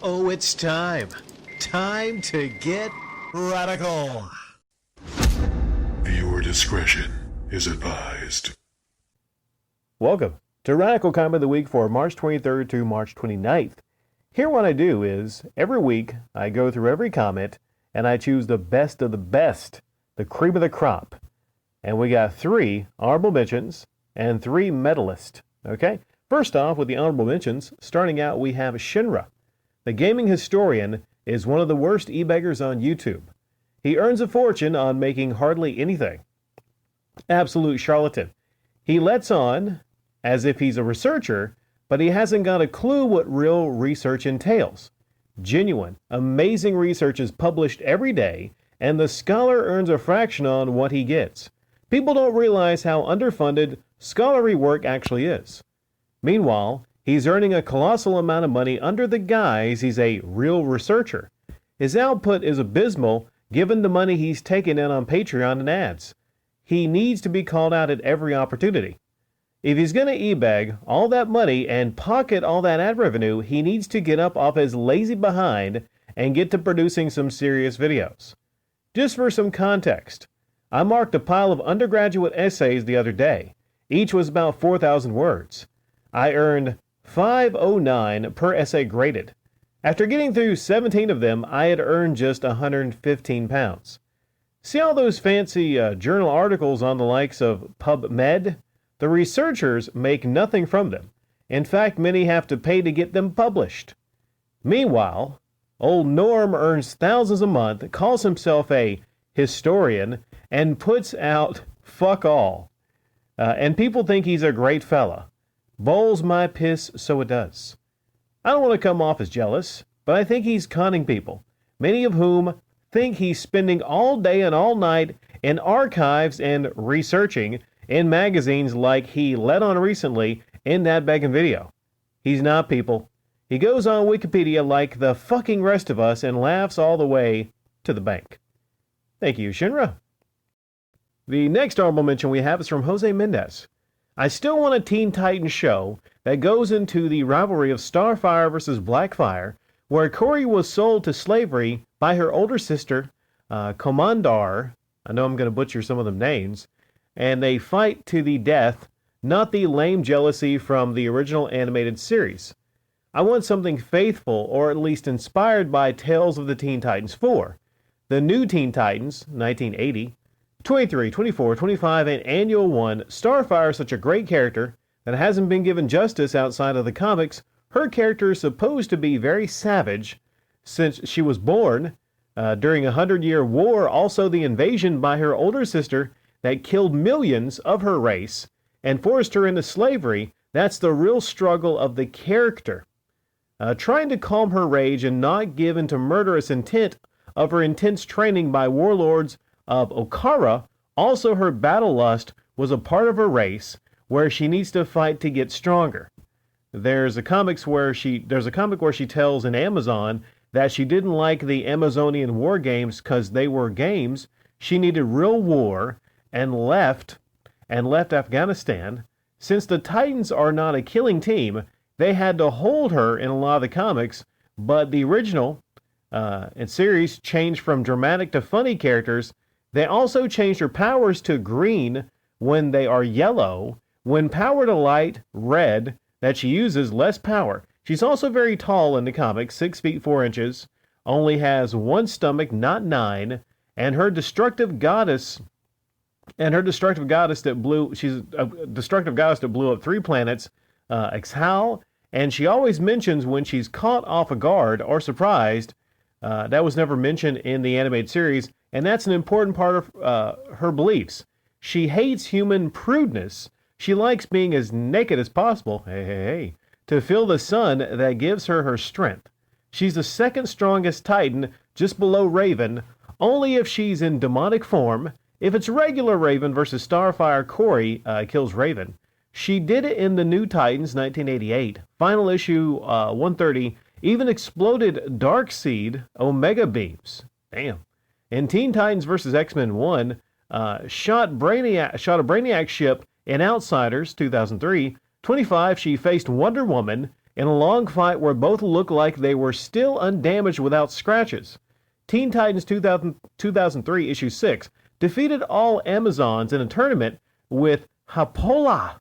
Oh, it's time. Time to get radical. Viewer discretion is advised. Welcome to Radical Comment of the Week for March 23rd to March 29th. Here what I do is, every week, I go through every comment and I choose the best of the best, the cream of the crop. And we got 3 honorable mentions and 3 medalists. Okay? First off, with the honorable mentions, starting out we have Shinra. The gaming historian is one of the worst e-beggars on YouTube. He earns a fortune on making hardly anything. Absolute charlatan. He lets on as if he's a researcher, but he hasn't got a clue what real research entails. Genuine, amazing research is published every day, and the scholar earns a fraction on what he gets. People don't realize how underfunded scholarly work actually is. Meanwhile, he's earning a colossal amount of money under the guise he's a real researcher. His output is abysmal given the money he's taken in on Patreon and ads. He needs to be called out at every opportunity. If he's going to e-bag all that money and pocket all that ad revenue, he needs to get up off his lazy behind and get to producing some serious videos. Just for some context, I marked a pile of undergraduate essays the other day. Each was about 4,000 words. I earned $5.09 per essay graded. After getting through 17 of them, I had earned just 115 pounds. See all those fancy journal articles on the likes of PubMed? The researchers make nothing from them. In fact, many have to pay to get them published. Meanwhile, old Norm earns thousands a month, calls himself a historian, and puts out fuck all. And people think he's a great fella. Bowls my piss, so it does. I don't want to come off as jealous, but I think he's conning people, many of whom think he's spending all day and all night in archives and researching in magazines like he let on recently in that begging video. He's not, people. He goes on Wikipedia like the fucking rest of us and laughs all the way to the bank. Thank you, Shinra. The next honorable mention we have is from Jose Mendez. I still want a Teen Titans show that goes into the rivalry of Starfire versus Blackfire, where Cory was sold to slavery by her older sister, Komandar. I know I'm going to butcher some of them names. And they fight to the death, not the lame jealousy from the original animated series. I want something faithful, or at least inspired by Tales of the Teen Titans 4. The new Teen Titans, 1980, 23, 24, 25, and Annual 1, Starfire is such a great character that hasn't been given justice outside of the comics. Her character is supposed to be very savage since she was born during a 100-year war, also the invasion by her older sister that killed millions of her race and forced her into slavery. That's the real struggle of the character. Trying to calm her rage and not give into murderous intent of her intense training by warlords of Okara. Also, her battle lust was a part of her race where she needs to fight to get stronger. There's a comic where she tells an Amazon that she didn't like the Amazonian war games because they were games. She needed real war and left Afghanistan. Since the Titans are not a killing team, they had to hold her in a lot of the comics, but the original and series changed from dramatic to funny characters. They also changed her powers to green when they are yellow, when power to light, red, that she uses less power. She's also very tall in the comics, 6 feet 4 inches, only has 1 stomach, not 9, and her destructive goddess that blew up 3 planets, Exhal, and she always mentions when she's caught off a guard or surprised. That was never mentioned in the animated series, and that's an important part of her beliefs. She hates human prudeness. She likes being as naked as possible, to feel the sun that gives her her strength. She's the second strongest Titan, just below Raven, only if she's in demonic form. If it's regular Raven versus Starfire, Cory kills Raven. She did it in the New Titans, 1988. Final issue 130 even exploded Darkseid Omega beams. Damn. In Teen Titans vs. X-Men 1, shot a Brainiac ship in Outsiders, 2003. 25, she faced Wonder Woman in a long fight where both looked like they were still undamaged without scratches. Teen Titans 2003 issue 6 defeated all Amazons in a tournament with Hippolyta,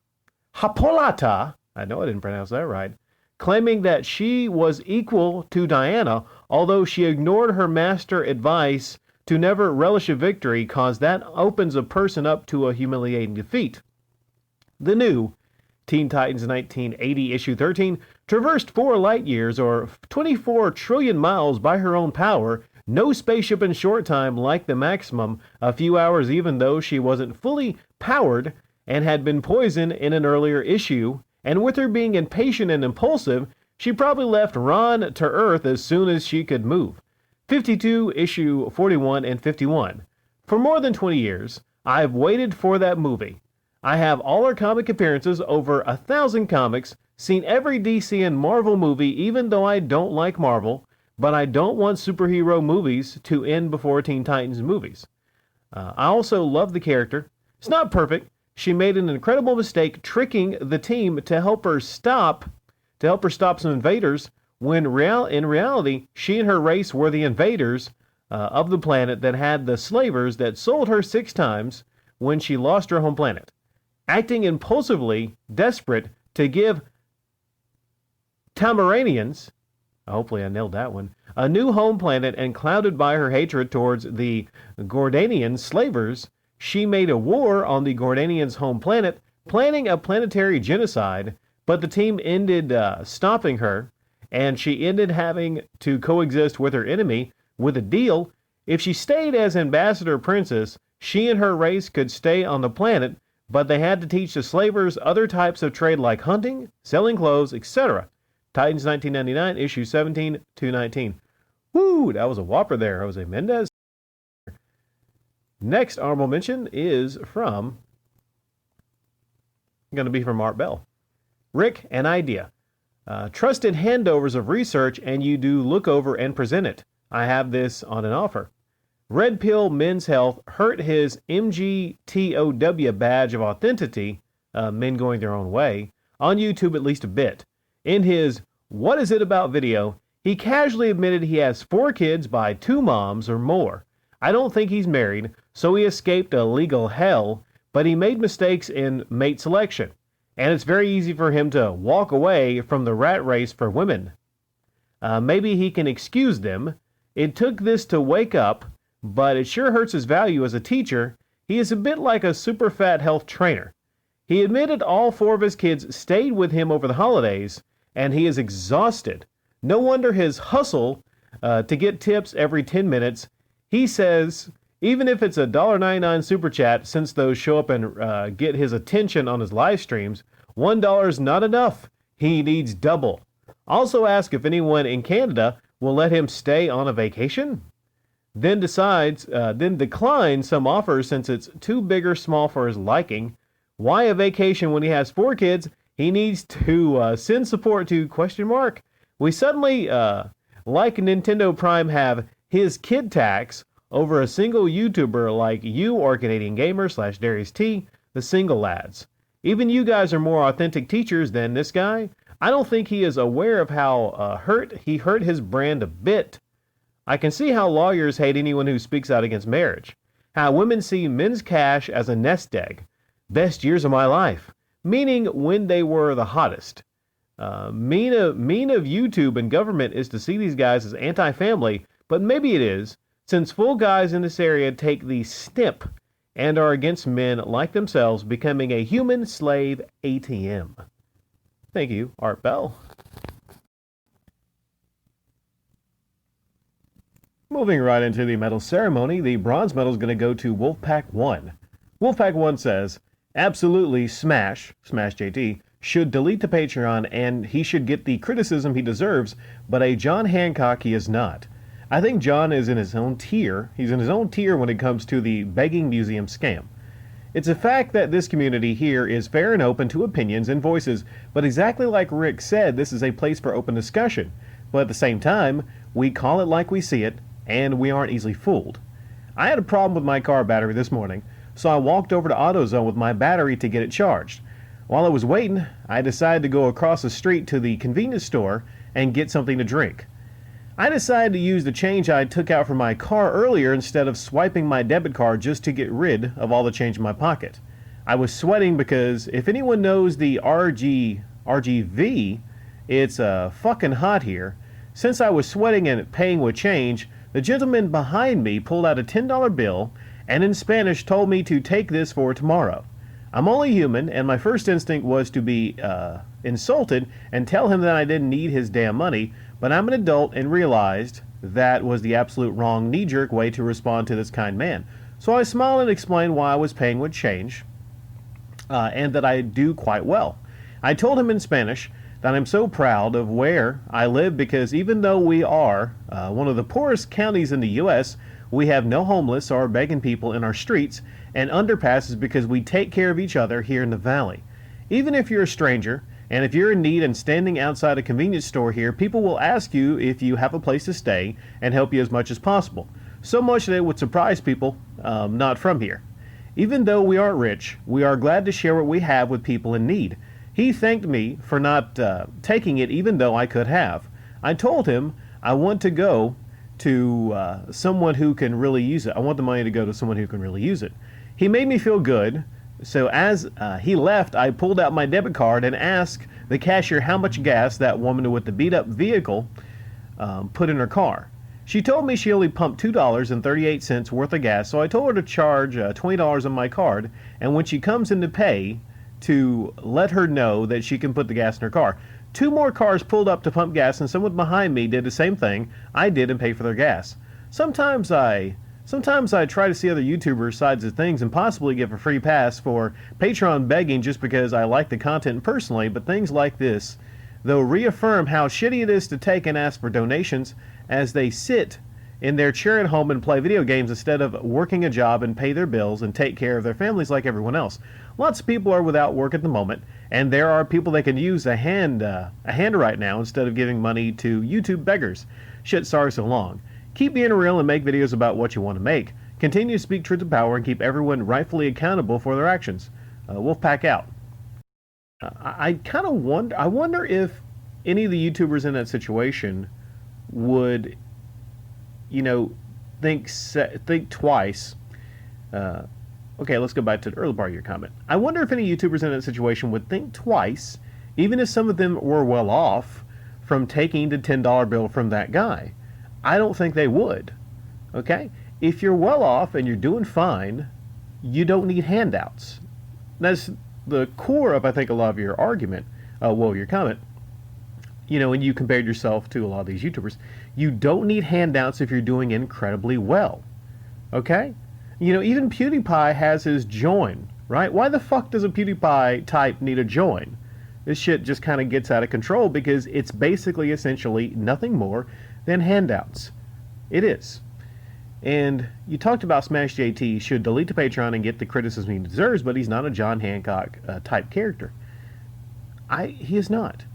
I know I didn't pronounce that right, claiming that she was equal to Diana, although she ignored her master advice to never relish a victory, cause that opens a person up to a humiliating defeat. The new Teen Titans 1980 issue 13 traversed 4 light years or 24 trillion miles by her own power, no spaceship in short time like the Maximum, a few hours even though she wasn't fully powered and had been poisoned in an earlier issue, and with her being impatient and impulsive, she probably left Ron to Earth as soon as she could move. 52, issue 41 and 51. For more than 20 years, I've waited for that movie. I have all her comic appearances, over 1,000 comics, seen every DC and Marvel movie even though I don't like Marvel, but I don't want superhero movies to end before Teen Titans movies. I also love the character. It's not perfect. She made an incredible mistake tricking the team to help her stop some invaders, when in reality, she and her race were the invaders of the planet that had the slavers that sold her 6 times when she lost her home planet. Acting impulsively, desperate to give Tamaranians, hopefully I nailed that one, a new home planet, and clouded by her hatred towards the Gordanian slavers, she made a war on the Gordanians' home planet, planning a planetary genocide, but the team ended stopping her, and she ended having to coexist with her enemy with a deal. If she stayed as Ambassador Princess, she and her race could stay on the planet, but they had to teach the slavers other types of trade like hunting, selling clothes, etc. Titans 1999, issue 17 to 19. Woo, that was a whopper there, Jose Mendez. Next honorable mention is going to be from Art Bell. Rick, an idea. Trusted handovers of research, and you do look over and present it. I have this on an offer. Red Pill Men's Health hurt his MGTOW badge of authenticity, men going their own way, on YouTube at least a bit. In his What Is It About video, he casually admitted he has 4 kids by 2 moms or more. I don't think he's married, so he escaped a legal hell, but he made mistakes in mate selection, and it's very easy for him to walk away from the rat race for women. Maybe he can excuse them. It took this to wake up, but it sure hurts his value as a teacher. He is a bit like a super fat health trainer. He admitted all 4 of his kids stayed with him over the holidays, and he is exhausted. No wonder his hustle to get tips every 10 minutes. He says, even if it's a $1.99 super chat, since those show up and get his attention on his live streams, $1 is not enough. He needs double. Also ask if anyone in Canada will let him stay on a vacation. Then declines some offers since it's too big or small for his liking. Why a vacation when he has 4 kids? He needs to send support to ? We suddenly, like Nintendo Prime, have his kid tax over a single YouTuber like you or Canadian Gamer / Darius T, the single lads. Even you guys are more authentic teachers than this guy. I don't think he is aware of how he hurt his brand a bit. I can see how lawyers hate anyone who speaks out against marriage. How women see men's cash as a nest egg. Best years of my life. Meaning when they were the hottest. Mean of YouTube and government is to see these guys as anti-family, but maybe it is, since full guys in this area take the snip and are against men like themselves becoming a human slave ATM. Thank you, Art Bell. Moving right into the medal ceremony, the bronze medal is going to go to Wolfpack 1. Wolfpack 1 says, absolutely Smash JT, should delete the Patreon and he should get the criticism he deserves, but a John Hancock he is not. I think John is in his own tier. He's in his own tier when it comes to the begging museum scam. It's a fact that this community here is fair and open to opinions and voices, but exactly like Rick said, this is a place for open discussion. But at the same time, we call it like we see it, and we aren't easily fooled. I had a problem with my car battery this morning, so I walked over to AutoZone with my battery to get it charged. While I was waiting, I decided to go across the street to the convenience store and get something to drink. I decided to use the change I took out from my car earlier instead of swiping my debit card just to get rid of all the change in my pocket. I was sweating because if anyone knows the RGV, it's fucking hot here. Since I was sweating and paying with change, the gentleman behind me pulled out a $10 bill and in Spanish told me to take this for tomorrow. I'm only human, and my first instinct was to be insulted and tell him that I didn't need his damn money, but I'm an adult and realized that was the absolute wrong knee-jerk way to respond to this kind man. So I smiled and explained why I was paying with change and that I do quite well. I told him in Spanish that I'm so proud of where I live because even though we are one of the poorest counties in the U.S., we have no homeless or begging people in our streets and underpasses because we take care of each other here in the valley. Even if you're a stranger, and if you're in need and standing outside a convenience store here, people will ask you if you have a place to stay and help you as much as possible. So much that it would surprise people not from here. Even though we aren't rich, we are glad to share what we have with people in need. He thanked me for not taking it even though I could have. I told him I want to go to someone who can really use it. I want the money to go to someone who can really use it. He made me feel good. So as he left, I pulled out my debit card and asked the cashier how much gas that woman with the beat-up vehicle put in her car. She told me she only pumped $2.38 worth of gas, so I told her to charge $20 on my card, and when she comes in to pay, to let her know that she can put the gas in her car. 2 more cars pulled up to pump gas, and someone behind me did the same thing I did and paid for their gas. Sometimes I try to see other YouTubers' sides of things and possibly give a free pass for Patreon begging just because I like the content personally, but things like this, though, reaffirm how shitty it is to take and ask for donations as they sit in their chair at home and play video games instead of working a job and pay their bills and take care of their families like everyone else. Lots of people are without work at the moment, and there are people that can use a hand right now instead of giving money to YouTube beggars. Shit, sorry so long. Keep being real and make videos about what you want to make. Continue to speak truth to power and keep everyone rightfully accountable for their actions. Wolfpack out. I kind of wonder if any of the YouTubers in that situation would, think twice. Okay, let's go back to the early part of your comment. I wonder if any YouTubers in that situation would think twice, even if some of them were well off, from taking the $10 bill from that guy. I don't think they would. Okay? If you're well off and you're doing fine, you don't need handouts. That's the core of, I think, a lot of your argument, your comment. When you compared yourself to a lot of these YouTubers, you don't need handouts if you're doing incredibly well. Okay? Even PewDiePie has his join, right? Why the fuck does a PewDiePie type need a join? This shit just kind of gets out of control because it's basically essentially nothing more than handouts. It is. And you talked about Smash JT should delete the Patreon and get the criticism he deserves, but he's not a John Hancock type character. He is not.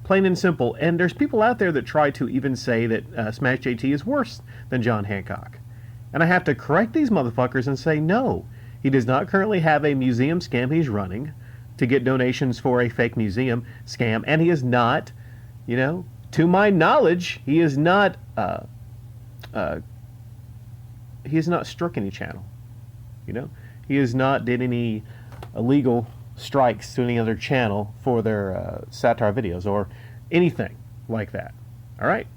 Plain and simple. And there's people out there that try to even say that Smash JT is worse than John Hancock. And I have to correct these motherfuckers and say, no, he does not currently have a museum scam he's running to get donations for a fake museum scam. And he is not, to my knowledge, he is not struck any channel. He has not did any illegal strikes to any other channel for their satire videos or anything like that. All right?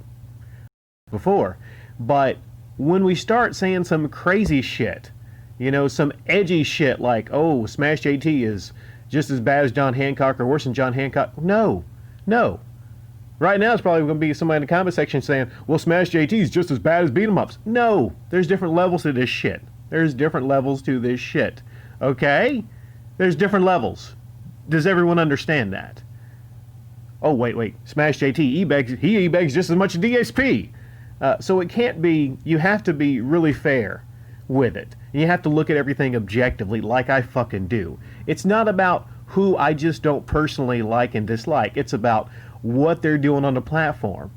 But when we start saying some crazy shit, some edgy shit like, oh, Smash JT is just as bad as John Hancock or worse than John Hancock. No. Right now it's probably going to be somebody in the comment section saying, well, Smash JT is just as bad as beat 'em ups. No, there's different levels to this shit. Okay? There's different levels. Does everyone understand that? Oh, wait. Smash JT, he e-begs just as much as DSP. So it can't be, you have to be really fair with it. You have to look at everything objectively like I fucking do. It's not about who I just don't personally like and dislike. It's about what they're doing on the platform.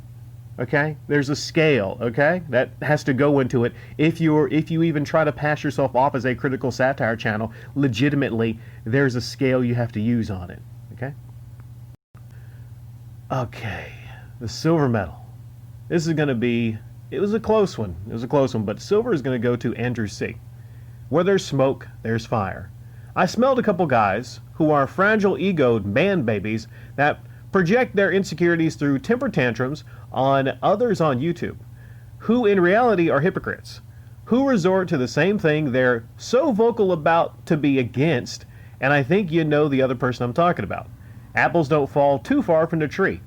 Okay, there's a scale. Okay, that has to go into it. If you even try to pass yourself off as a critical satire channel, legitimately, there's a scale you have to use on it. Okay. Okay, the silver medal. This is going to be. It was a close one. It was a close one, but silver is going to go to Andrew C. Where there's smoke, there's fire. I smelled a couple guys who are fragile-egoed man babies that project their insecurities through temper tantrums on others on YouTube, who in reality are hypocrites, who resort to the same thing they're so vocal about to be against, and I think you know the other person I'm talking about. Apples don't fall too far from the tree.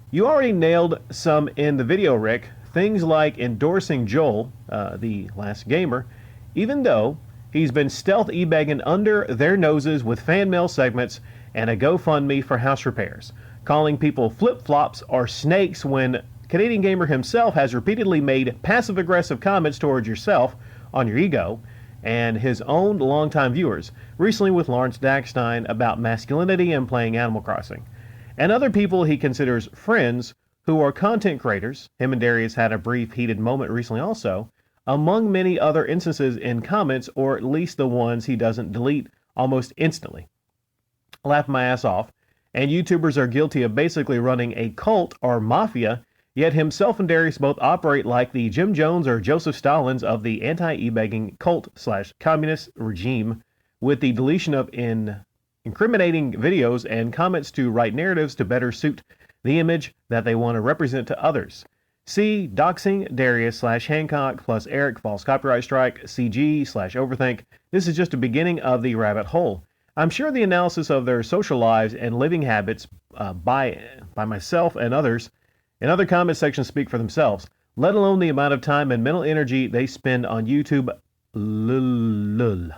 You already nailed some in the video, Rick. Things like endorsing Joel, the last gamer, even though he's been stealth e-bagging under their noses with fan mail segments and a GoFundMe for house repairs, calling people flip-flops or snakes when Canadian Gamer himself has repeatedly made passive-aggressive comments towards yourself on your ego and his own longtime viewers, recently with Lawrence Dackstein about masculinity and playing Animal Crossing, and other people he considers friends who are content creators. Him and Darius had a brief heated moment recently also, among many other instances in comments, or at least the ones he doesn't delete almost instantly. Laugh my ass off, and YouTubers are guilty of basically running a cult or mafia, yet himself and Darius both operate like the Jim Jones or Joseph Stalins of the anti-e-begging cult/communist regime, with the deletion of incriminating videos and comments to write narratives to better suit the image that they want to represent to others. See doxing Darius/Hancock plus Eric false copyright strike CG/overthink. This is just the beginning of the rabbit hole. I'm sure the analysis of their social lives and living habits by myself and others in other comment sections speak for themselves, let alone the amount of time and mental energy they spend on YouTube. Lul.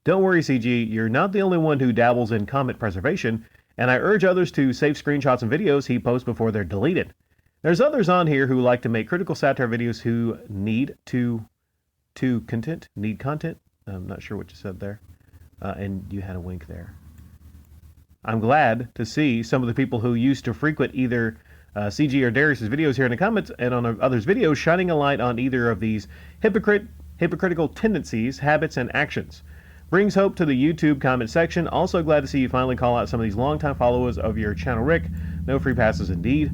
Don't worry, CG, you're not the only one who dabbles in comment preservation, and I urge others to save screenshots and videos he posts before they're deleted. There's others on here who like to make critical satire videos who need content. I'm not sure what you said there. And you had a wink there. I'm glad to see some of the people who used to frequent either CG or Darius's videos here in the comments and on others' videos shining a light on either of these hypocritical tendencies, habits, and actions. Brings hope to the YouTube comment section. Also glad to see you finally call out some of these longtime followers of your channel, Rick. No free passes indeed.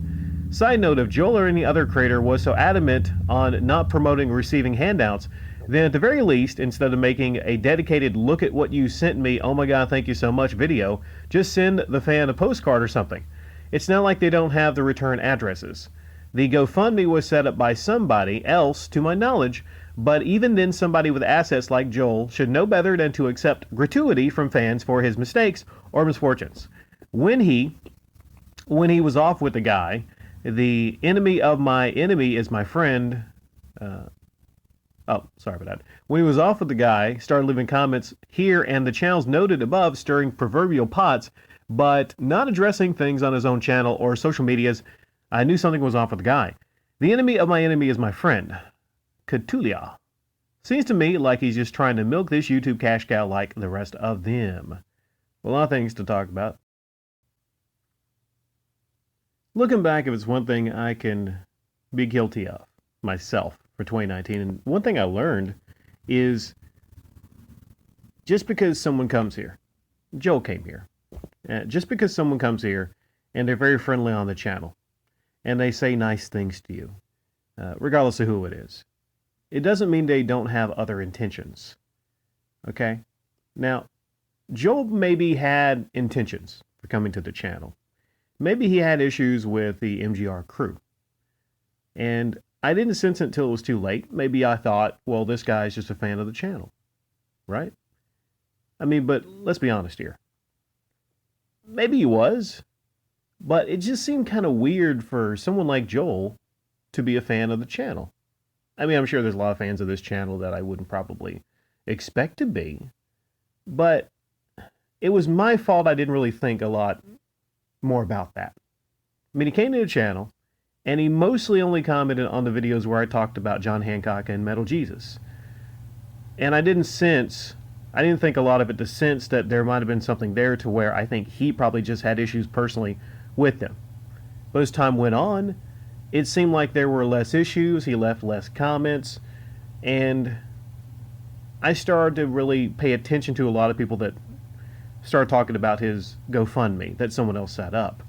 Side note, if Joel or any other creator was so adamant on not promoting receiving handouts, then at the very least, instead of making a dedicated look at what you sent me, oh my god, thank you so much video, just send the fan a postcard or something. It's not like they don't have the return addresses. The GoFundMe was set up by somebody else, to my knowledge, but even then somebody with assets like Joel should know better than to accept gratuity from fans for his mistakes or misfortunes. When he was off with the guy, the enemy of my enemy is my friend. Sorry about that. When he was off with the guy, started leaving comments here and the channels noted above, stirring proverbial pots, but not addressing things on his own channel or social medias. I knew something was off with the guy. The enemy of my enemy is my friend. Catulia. Seems to me like he's just trying to milk this YouTube cash cow like the rest of them. Well, a lot of things to talk about. Looking back, if it's one thing I can be guilty of myself for 2019, and one thing I learned is just because someone comes here, Joel came here, just because someone comes here and they're very friendly on the channel and they say nice things to you, regardless of who it is, it doesn't mean they don't have other intentions. Okay? Now, Joel maybe had intentions for coming to the channel. Maybe he had issues with the MGR crew. And I didn't sense it until it was too late. Maybe I thought, well, this guy's just a fan of the channel. Right? I mean, but let's be honest here. Maybe he was. But it just seemed kind of weird for someone like Joel to be a fan of the channel. I mean, I'm sure there's a lot of fans of this channel that I wouldn't probably expect to be. But it was my fault I didn't really think a lot more about that. I mean, he came to the channel, and he mostly only commented on the videos where I talked about John Hancock and Metal Jesus. And I didn't think a lot of it to sense that there might have been something there to where I think he probably just had issues personally with them. But as time went on, it seemed like there were less issues. He left less comments. And I started to really pay attention to a lot of people that started talking about his GoFundMe that someone else set up.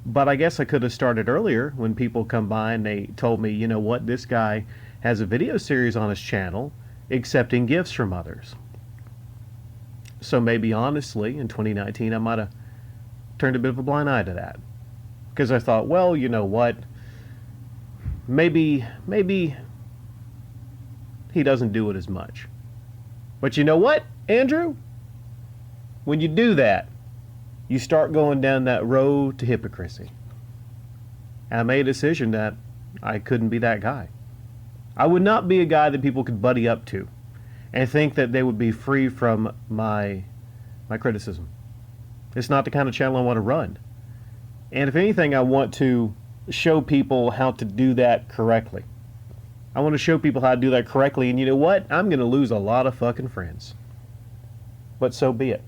But I guess I could have started earlier when people come by and they told me, you know what, this guy has a video series on his channel accepting gifts from others. So maybe honestly, in 2019, I might have turned a bit of a blind eye to that. Because I thought, well, you know what, maybe he doesn't do it as much. But you know what, Andrew? When you do that, you start going down that road to hypocrisy. And I made a decision that I couldn't be that guy. I would not be a guy that people could buddy up to and think that they would be free from my criticism. It's not the kind of channel I want to run. And if anything, I want to show people how to do that correctly. I want to show people how to do that correctly, and you know what? I'm going to lose a lot of fucking friends. But so be it.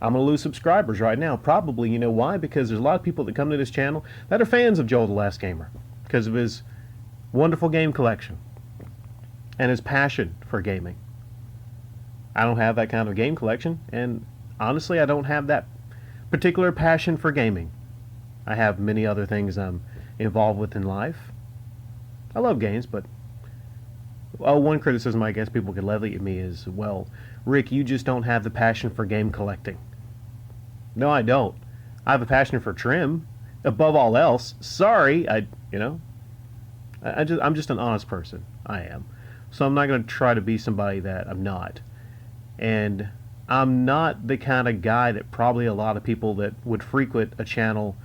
I'm going to lose subscribers right now. Probably, you know why? Because there's a lot of people that come to this channel that are fans of Joel the Last Gamer because of his wonderful game collection and his passion for gaming. I don't have that kind of game collection, and honestly, I don't have that particular passion for gaming. I have many other things I'm involved with in life. I love games, but one criticism I guess people could levy at me is, well, Rick, you just don't have the passion for game collecting. No, I don't. I have a passion for trim, above all else. Sorry, I'm just an honest person. I am. So I'm not going to try to be somebody that I'm not. And I'm not the kind of guy that probably a lot of people that would frequent a channel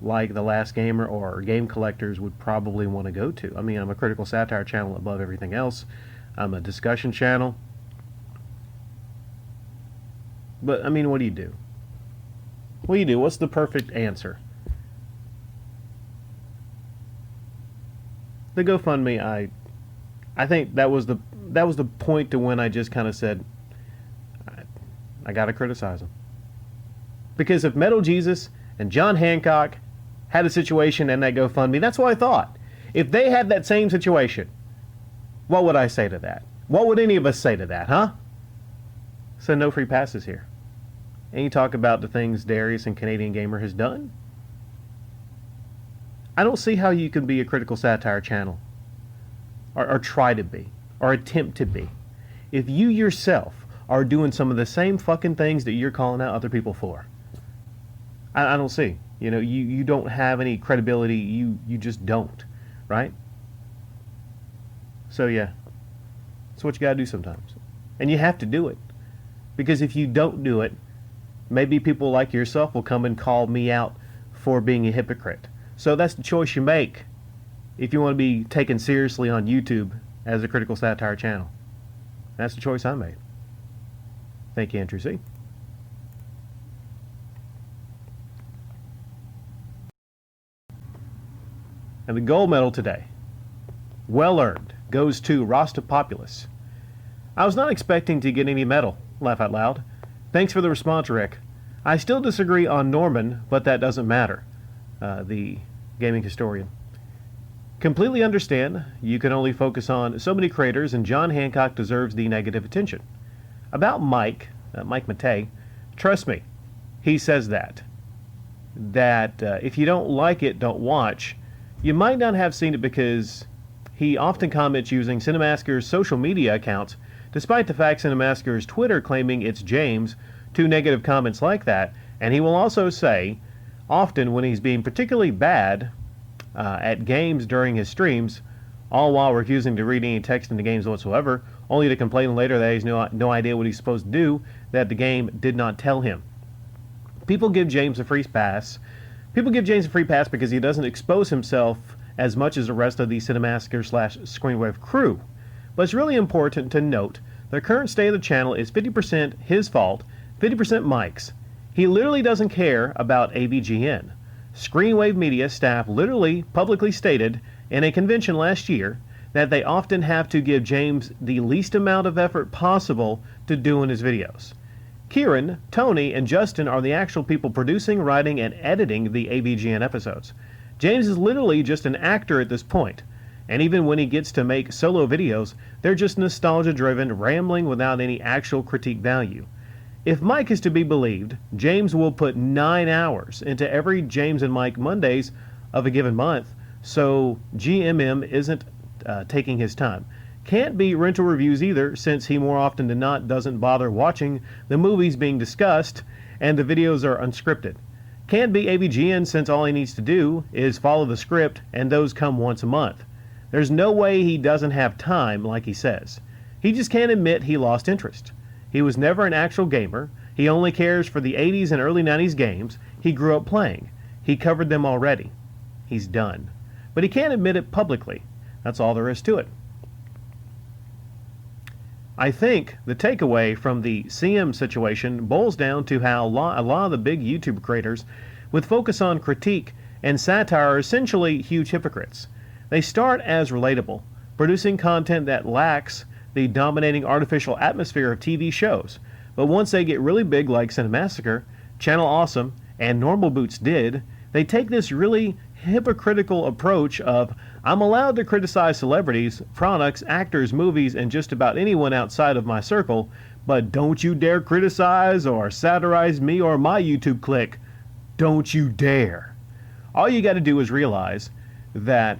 like The Last Gamer or Game Collectors would probably want to go to. I mean, I'm a critical satire channel above everything else. I'm a discussion channel. But, I mean, what do you do? What do you do? What's the perfect answer? The GoFundMe, I think that was the point to when I just kind of said, I got to criticize him. Because if Metal Jesus and John Hancock had a situation and that GoFundMe, that's what I thought. If they had that same situation, what would I say to that? What would any of us say to that, huh? So no free passes here. And you talk about the things Darius and Canadian Gamer has done. I don't see how you can be a critical satire channel, or try to be, or attempt to be, if you yourself are doing some of the same fucking things that you're calling out other people for. I don't see. You know, you don't have any credibility. You just don't, right? So yeah, that's what you gotta do sometimes. And you have to do it. Because if you don't do it, maybe people like yourself will come and call me out for being a hypocrite. So that's the choice you make if you want to be taken seriously on YouTube as a critical satire channel. That's the choice I made. Thank you, Andrew C. And the gold medal today, well earned, goes to Rostopopulous. I was not expecting to get any medal, laugh out loud. Thanks for the response, Rick. I still disagree on Norman, but that doesn't matter. The gaming historian. Completely understand, you can only focus on so many creators, and John Hancock deserves the negative attention. About Mike Matei, trust me, he says that if you don't like it, don't watch. You might not have seen it because he often comments using Cinemasker's social media accounts, despite the fact Cinemasker's Twitter claiming it's James, 2 negative comments like that, and he will also say, often when he's being particularly bad at games during his streams, all while refusing to read any text in the games whatsoever, only to complain later that he has no idea what he's supposed to do, that the game did not tell him. People give James a free pass. People give James a free pass because he doesn't expose himself as much as the rest of the Cinemasker/Screenwave crew. But it's really important to note the current state of the channel is 50% his fault, 50% Mike's. He literally doesn't care about AVGN. Screenwave Media staff literally publicly stated in a convention last year that they often have to give James the least amount of effort possible to doing his videos. Kieran, Tony, and Justin are the actual people producing, writing, and editing the AVGN episodes. James is literally just an actor at this point, and even when he gets to make solo videos, they're just nostalgia-driven, rambling without any actual critique value. If Mike is to be believed, James will put 9 hours into every James and Mike Mondays of a given month, so GMM isn't taking his time. Can't be rental reviews either, since he more often than not doesn't bother watching the movies being discussed, and the videos are unscripted. Can't be AVGN, since all he needs to do is follow the script, and those come once a month. There's no way he doesn't have time, like he says. He just can't admit he lost interest. He was never an actual gamer. He only cares for the 80s and early 90s games he grew up playing. He covered them already. He's done. But he can't admit it publicly. That's all there is to it. I think the takeaway from the CM situation boils down to how a lot of the big YouTube creators with focus on critique and satire are essentially huge hypocrites. They start as relatable, producing content that lacks the dominating artificial atmosphere of TV shows. But once they get really big like Cinemassacre, Channel Awesome, and Normal Boots did, they take this really hypocritical approach of, I'm allowed to criticize celebrities, products, actors, movies, and just about anyone outside of my circle, but don't you dare criticize or satirize me or my YouTube clique. Don't you dare. All you got to do is realize that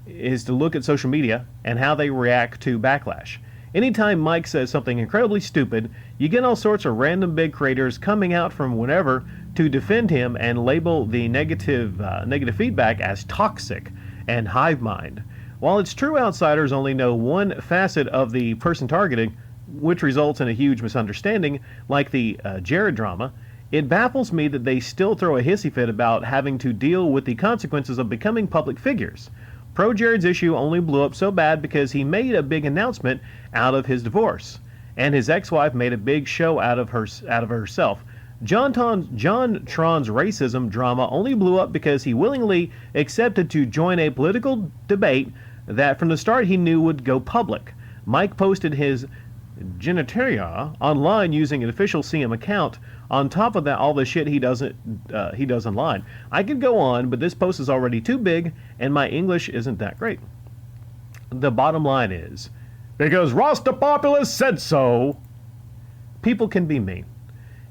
is to look at social media and how they react to backlash. Anytime Mike says something incredibly stupid, you get all sorts of random big creators coming out from whenever to defend him and label the negative feedback as toxic and hive mind. While it's true outsiders only know one facet of the person targeted, which results in a huge misunderstanding, like the Jared drama, it baffles me that they still throw a hissy fit about having to deal with the consequences of becoming public figures. Pro Jared's issue only blew up so bad because he made a big announcement out of his divorce, and his ex-wife made a big show out of herself. John Tron's racism drama only blew up because he willingly accepted to join a political debate that from the start he knew would go public. Mike posted his genitalia online using an official CM account. On top of that, all the shit he does online. I could go on, but this post is already too big, and my English isn't that great. The bottom line is, because Rastapopoulos said so. People can be mean,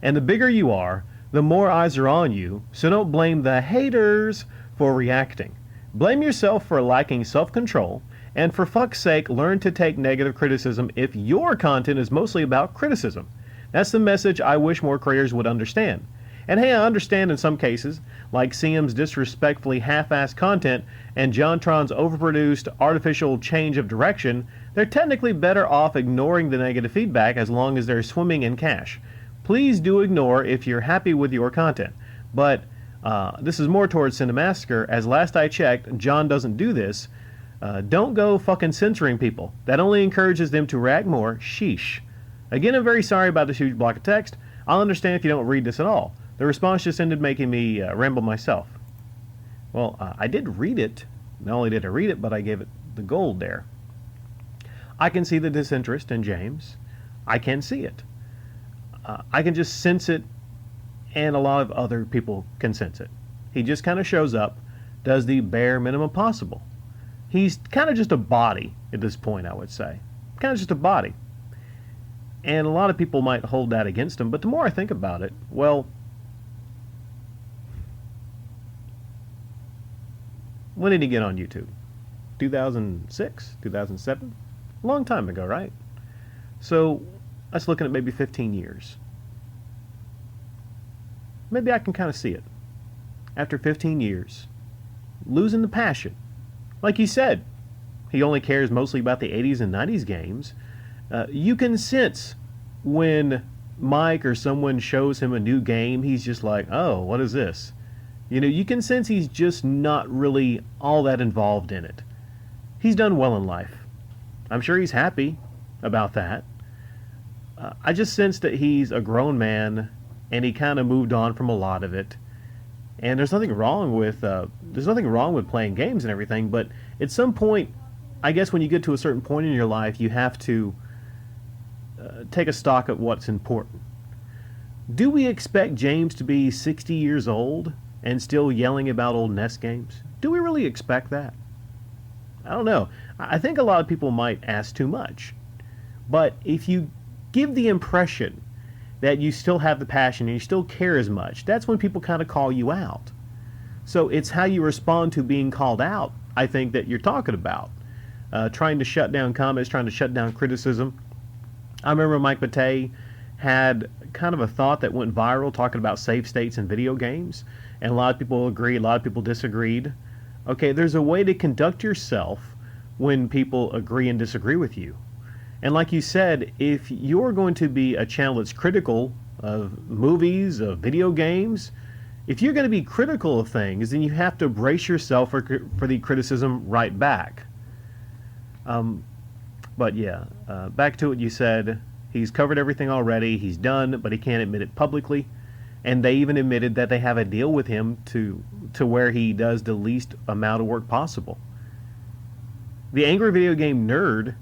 and the bigger you are, the more eyes are on you, so don't blame the haters for reacting. Blame yourself for lacking self-control, and for fuck's sake, learn to take negative criticism if your content is mostly about criticism. That's the message I wish more creators would understand. And hey, I understand in some cases, like CM's disrespectfully half-assed content and JonTron's overproduced artificial change of direction, they're technically better off ignoring the negative feedback as long as they're swimming in cash. Please do ignore if you're happy with your content. But this is more towards Cinemassacre, as last I checked, John doesn't do this. Don't go fucking censoring people. That only encourages them to react more. Sheesh. Again, I'm very sorry about this huge block of text. I'll understand if you don't read this at all. The response just ended making me ramble myself. Well, I did read it. Not only did I read it, but I gave it the gold there. I can see the disinterest in James. I can see it. I can just sense it, and a lot of other people can sense it. He just kind of shows up, does the bare minimum possible. He's kind of just a body at this point, I would say. Kind of just a body. And a lot of people might hold that against him, but the more I think about it, well, when did he get on YouTube? 2006? 2007? A long time ago, right? So, that's looking at maybe 15 years. Maybe I can kind of see it. After 15 years, losing the passion. Like he said, he only cares mostly about the 80s and 90s games. You can sense when Mike or someone shows him a new game, he's just like, oh, what is this? You know, you can sense he's just not really all that involved in it. He's done well in life. I'm sure he's happy about that. I just sense that he's a grown man and he kind of moved on from a lot of it. And there's nothing wrong with playing games and everything, but at some point, I guess when you get to a certain point in your life, you have to take a stock at what's important. Do we expect James to be 60 years old and still yelling about old NES games? Do we really expect that? I don't know. I think a lot of people might ask too much. But if you give the impression that you still have the passion and you still care as much, that's when people kind of call you out. So it's how you respond to being called out, I think, that you're talking about. Trying to shut down comments, trying to shut down criticism. I remember Mike Matei had kind of a thought that went viral talking about save states in video games, and a lot of people agreed, a lot of people disagreed. Okay, there's a way to conduct yourself when people agree and disagree with you. And like you said, if you're going to be a channel that's critical of movies, of video games, if you're going to be critical of things, then you have to brace yourself for the criticism right back. But yeah, back to what you said. He's covered everything already. He's done, but he can't admit it publicly. And they even admitted that they have a deal with him to where he does the least amount of work possible. The Angry Video Game Nerd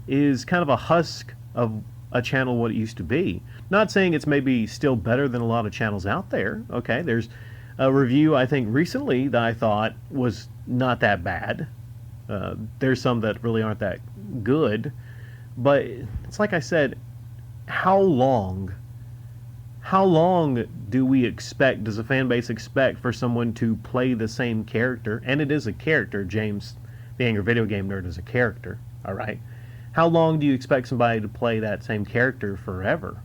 is kind of a husk of a channel what it used to be. Not saying it's maybe still better than a lot of channels out there. Okay, there's a review I think recently that I thought was not that bad. There's some that really aren't that good. But it's like I said, how long do we expect, does a fan base expect for someone to play the same character? And it is a character. James, the Angry Video Game Nerd, is a character, all right? How long do you expect somebody to play that same character forever?